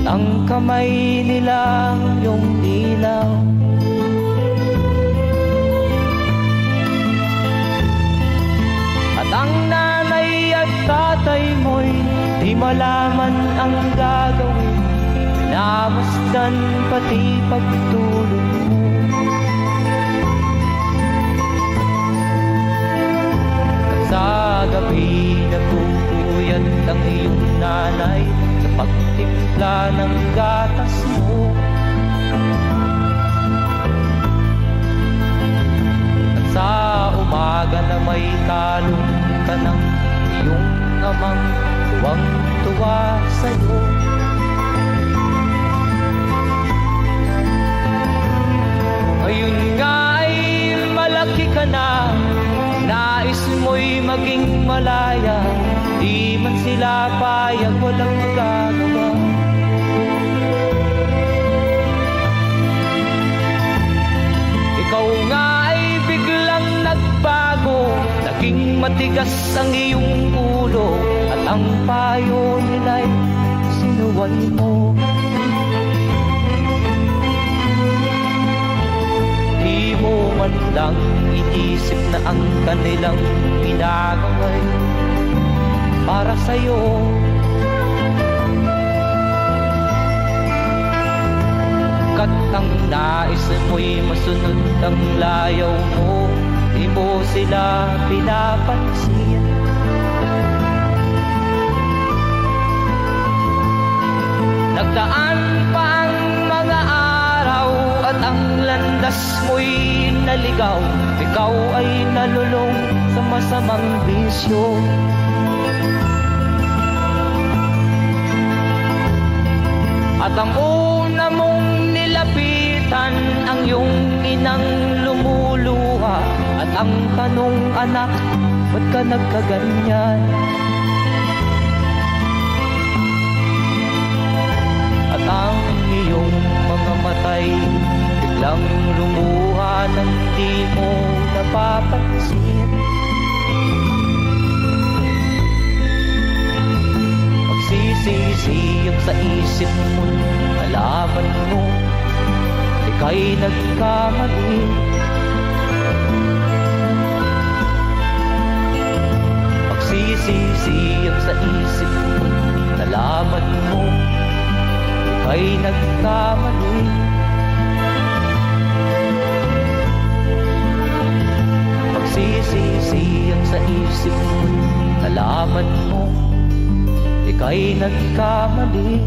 ang kamay nila yung ilaw. At ang nanay at tatay mo'y di malaman ang gagawin, pinamasdan pati pagtulog mo. At sa gabi nagpupuyat ang iyong nanay sa pagtimpla ng gatas mo. At sa umaga na may talong ka ng iyong amang tuwang-tuwa sa'yo. Ngayon nga ay malaki ka na, nais mo'y maging malaya, di man sila payag, walang magagawa. Ikaw nga ay biglang nagbago, naging matigas ang iyong ulo, at ang payo nila'y sinuway mo. Di mo man lang iisip na ang kanilang ginagawa'y para sa'yo. Kat ang nais mo'y masunod ang layaw mo, di mo sila pinapansin. Nagdaan pa ang mga araw at ang landas mo'y naligaw, ikaw ay nalulong sa masamang bisyo. At ang una mong nilapitan ang iyong inang lumuluha, at ang tanong, anak, ba't ka nagkaganyan? At ang iyong mga matay biglang lumuha nang di mo napapansin. Magsisisiyang sa isip mo, nalaman mo ika'y nagkamali. Magsisisiyang sa isip mo, nalaman mo ika'y nagkamali. Magsisisiyang sa isip mo, nalaman mo ika'y nagkamali.